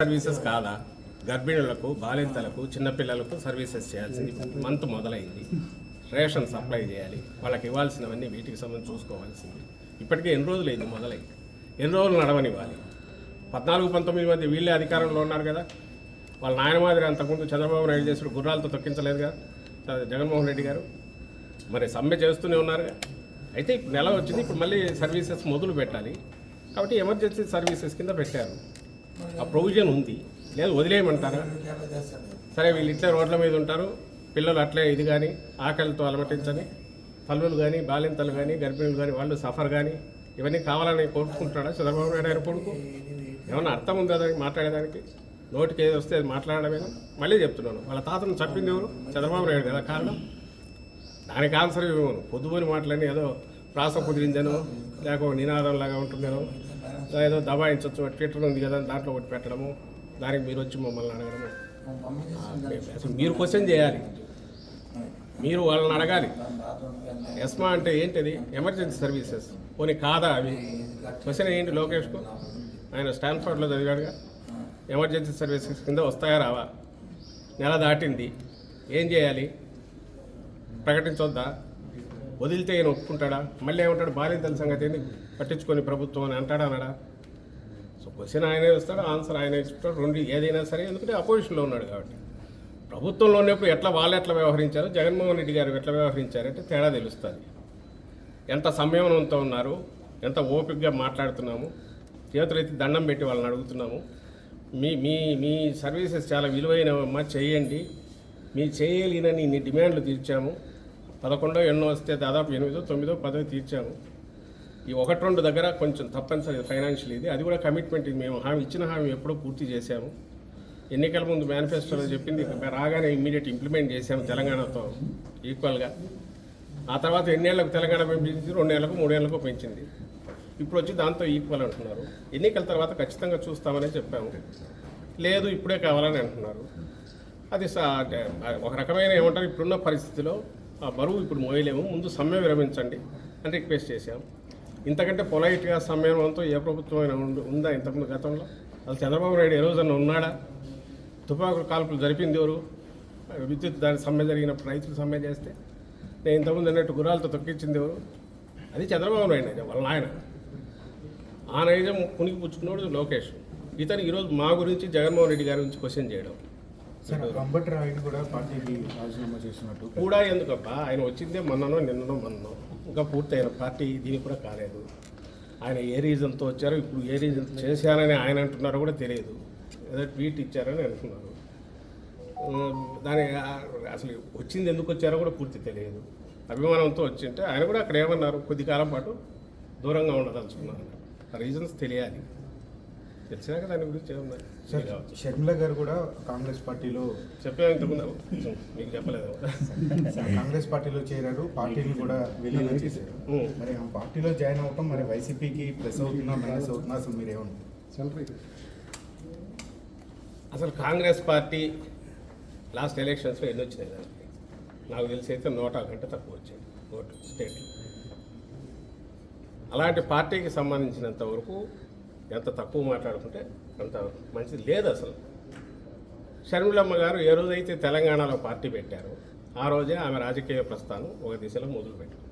Services కాదా? గర్భిణులకు, బాలింతలకు, చిన్నపిల్లలకు services చేయాల్సింది మంత్ మొదలైంది. రేషన్ సప్లై చేయాలి, వాళ్ళకి ఇవ్వాల్సినవన్నీ వీటికి సంబంధించి చూసుకోవాల్సింది. ఇప్పటికే ఎన్ని రోజులు అయింది మొదలై, ఎన్ని రోజులు నడవనివ్వాలి? 14-19 మధ్య వీళ్ళే అధికారంలో ఉన్నారు కదా. వాళ్ళ నాయన మాదిరి అంతకుముందు చంద్రబాబు నాయుడు చేసిన గుర్రాలతో తొక్కించలేదుగా జగన్మోహన్ రెడ్డి గారు. మరి సమ్మె చేస్తూనే ఉన్నారుగా. అయితే ఇప్పుడు నెల వచ్చింది, ఇప్పుడు మళ్ళీ సర్వీసెస్ మొదలు పెట్టాలి కాబట్టి ఎమర్జెన్సీ సర్వీసెస్ కింద పెట్టారు. ఆ ప్రొవిజన్ ఉంది, లేదు వదిలేయమంటారా? సరే, వీళ్ళు ఇట్లే రోడ్ల మీద ఉంటారు, పిల్లలు అట్లే ఇది కానీ ఆకలితో అలమటించని తల్లులు కానీ, బాలింతలు కానీ, గర్భిణులు కానీ వాళ్ళు సఫర్ కానీ ఇవన్నీ కావాలని కోరుకుంటున్నాడా చంద్రబాబు నాయుడు గారి కొడుకు? ఏమన్నా అర్థం ఉందా దానికి మాట్లాడేదానికి? నోటికి ఏది వస్తే అది మాట్లాడడమేనా? మళ్ళీ చెప్తున్నాను, వాళ్ళ తాతను చంపింది ఎవరు? చంద్రబాబు నాయుడు కదా కారణం. దానికి ఆన్సర్ ఇవ్వను. పొద్దుపోని మాటలని ఏదో ప్రాస కుదిరిందనో, లేకపోతే నినాదంలాగా ఉంటుందనో, ఏదో దబాయించవచ్చు, ట్విట్టర్ ఉంది కదా దాంట్లో ఒకటి పెట్టడము, దానికి మీరు వచ్చి మమ్మల్ని అడగడము. అసలు మీరు క్వశ్చన్ చేయాలి, మీరు వాళ్ళని అడగాలి. ఎస్మా అంటే ఏంటిది? Emergency services. పోనీ కాదా అవి? క్వశ్చన్ ఏంటి లోకేష్కు? ఆయన స్టాన్ఫర్డ్లో చదివాడుగా. ఎమర్జెన్సీ సర్వీసెస్ కింద వస్తాయా రావా? నెల దాటింది, ఏం చేయాలి? ప్రకటించొద్దా? వదిలితే ఈయన ఒప్పుకుంటాడా? మళ్ళీ ఏమంటాడు? బాలింతల సంగతి ఏంది పట్టించుకొని ప్రభుత్వం అని అంటాడా అనడా? సో క్వశ్చన్ ఆయనే ఇస్తాడు, ఆన్సర్ ఆయనే ఇస్తాడు. రెండు ఏదైనా సరే, ఎందుకంటే అపోజిషన్లో ఉన్నాడు కాబట్టి. ప్రభుత్వంలో ఉన్నప్పుడు వాళ్ళు ఎట్లా వ్యవహరించారు, జగన్మోహన్ రెడ్డి గారు ఎట్లా వ్యవహరించారంటే తేడా తెలుస్తుంది. ఎంత సంయమనంతో ఉన్నారు, ఎంత ఓపికగా మాట్లాడుతున్నాము, చేతులైతే దండం పెట్టి వాళ్ళని అడుగుతున్నాము. మీ మీ మీ సర్వీసెస్ చాలా విలువైనవమ్మా, చేయండి. మీ చేయలేనని ఇన్ని డిమాండ్లు తీర్చాము. 11 ఎన్నో వస్తే దాదాపు 8, 9, 10 తీర్చాము. ఈ 1-2 దగ్గర కొంచెం తప్పనిసరి ఫైనాన్షియల్ ఇది, అది కూడా కమిట్మెంట్. ఇది మేము ఇచ్చిన హామీ ఎప్పుడో పూర్తి చేశాము. ఎన్నికల ముందు మేనిఫెస్టోలో చెప్పింది రాగానే ఇమ్మీడియట్ ఇంప్లిమెంట్ చేశాము తెలంగాణతో ఈక్వల్గా. ఆ తర్వాత ఎన్నేళ్లకు తెలంగాణ పెంచింది? 2 ఏళ్లకు 3 ఏళ్లకు పెంచింది. ఇప్పుడు వచ్చి దాంతో ఈక్వల్ అంటున్నారు. ఎన్నికల తర్వాత ఖచ్చితంగా చూస్తామని చెప్పాము. లేదు ఇప్పుడే కావాలని అంటున్నారు. అది ఒక రకమైన ఏమంటారు, ఇప్పుడున్న పరిస్థితిలో ఆ బరువు ఇప్పుడు మోయలేము, ముందు సమ్మె విరమించండి అని రిక్వెస్ట్ చేశాం. ఇంతకంటే పొలైట్గా సమ్మేళనంతో ఏ ప్రభుత్వం అయినా ఉందా ఇంతకుముందు గతంలో? అసలు చంద్రబాబు నాయుడు ఏ రోజన్నా ఉన్నాడా? తుపాకుల కాల్పులు జరిపింది ఎవరు? విద్యుత్ దాని సమ్మె జరిగినప్పుడు రైతులు సమ్మె చేస్తే నేను ఇంతకుముందు అన్నట్టు గుర్రాలతో తొక్కించింది ఎవరు? అది చంద్రబాబు నాయుడు నైజం, వాళ్ళ ఆయన. ఆ నైజం పునికి పుచ్చుకున్నాడు లోకేష్. ఇతను ఈరోజు మా గురించి జగన్మోహన్ రెడ్డి గారి గురించి క్వశ్చన్ చేయడం కూడా పార్టీకి రాజీనామా చేసినట్టు కూడా ఎందుకబ్బా? ఆయన వచ్చిందే నిన్ననో ఇంకా పూర్తయిన పార్టీ దీనికి కూడా కాలేదు. ఆయన ఏ రీజన్తో వచ్చారో, ఇప్పుడు ఏ రీజన్ చేశారని ఆయన అంటున్నారో కూడా తెలియదు. ఏదో ట్వీట్ ఇచ్చారని అంటున్నారు. దాని అసలు వచ్చింది ఎందుకు వచ్చారో కూడా పూర్తి తెలియదు. అభిమానంతో వచ్చింటే ఆయన కూడా అక్కడ ఏమన్నారు, కొద్ది కాలం పాటు దూరంగా ఉండదలుచుకున్నారు. ఆ రీజన్స్ తెలియాలి. తెలిసినాక దాని గురించి ఏమన్నా. షర్మిల గారు కూడా కాంగ్రెస్ పార్టీలో చెప్పాము ఇంతకుముందు, మీకు చెప్పలేదు. కాంగ్రెస్ పార్టీలో చేరారు, పార్టీని కూడా విలీనం చేశారు. మరి ఆ పార్టీలో జాయిన్ అవటం మరి వైసీపీకి ప్లస్ అవుతుందా మైనస్ అవుతుందా? అసలు మీరేమన్నా? అసలు కాంగ్రెస్ పార్టీ లాస్ట్ ఎలక్షన్స్లో ఎన్ని వచ్చినాయి దానికి? నాకు తెలిసి అయితే 100 కంటే తక్కువ వచ్చాయి ఓటు స్టేట్లో. అలాంటి పార్టీకి సంబంధించినంత వరకు ఎంత తక్కువ మాట్లాడుకుంటే అంత మంచిది లేదు. అసలు షర్మిలమ్మ గారు ఏ రోజైతే తెలంగాణలో పార్టీ పెట్టారో ఆ రోజే ఆమె రాజకీయ ప్రస్థానం ఒక దిశలో మొదలుపెట్టారు.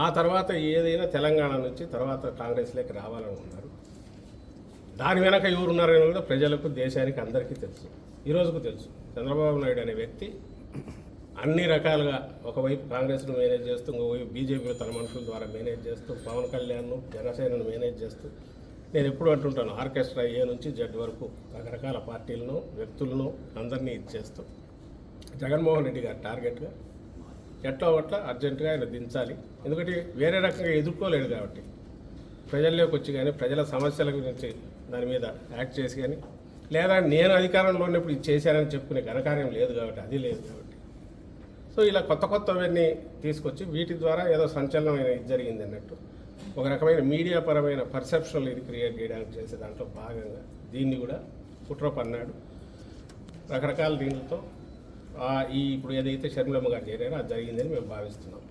ఆ తర్వాత ఏదైనా తెలంగాణ నుంచి తర్వాత కాంగ్రెస్లోకి రావాలని ఉన్నారు. దాని వెనక ఎవరున్నారని కూడా ప్రజలకు, దేశానికి అందరికీ తెలుసు. ఈరోజుకు తెలుసు. చంద్రబాబు నాయుడు అనే వ్యక్తి అన్ని రకాలుగా ఒకవైపు కాంగ్రెస్ను మేనేజ్ చేస్తూ, ఇంకోవైపు బీజేపీలో తన మనుషుల ద్వారా మేనేజ్ చేస్తూ, పవన్ కళ్యాణ్ను, జనసేనను మేనేజ్ చేస్తూ, నేను ఎప్పుడు అంటుంటాను, ఆర్కెస్ట్రా ఏ నుంచి జడ్ వరకు రకరకాల పార్టీలను, వ్యక్తులను అందరినీ ఇచ్చేస్తూ జగన్మోహన్ రెడ్డి గారు టార్గెట్గా ఎట్లా ఒట్లా అర్జెంటుగా ఆయన దించాలి. ఎందుకంటే వేరే రకంగా ఎదుర్కోలేడు కాబట్టి. ప్రజల్లోకి వచ్చి కానీ, ప్రజల సమస్యల గురించి దాని మీద యాక్ట్ చేసి కానీ, లేదా నేను అధికారంలో ఉన్నప్పుడు ఇది చేశానని చెప్పుకునే ఘనకార్యం లేదు కాబట్టి, అది లేదు కాబట్టి. సో ఇలా కొత్తవన్నీ తీసుకొచ్చి వీటి ద్వారా ఏదో సంచలనమైన ఇది జరిగింది అన్నట్టు ఒక రకమైన మీడియా పరమైన పర్సెప్షన్లు ఇది క్రియేట్ చేయడానికి చేసే దాంట్లో భాగంగా దీన్ని కూడా కుట్ర పన్నాడు. రకరకాల దీనితో ఇప్పుడు ఏదైతే షర్మిలమ్మ గారు చేరారో అది జరిగిందని మేము భావిస్తున్నాం.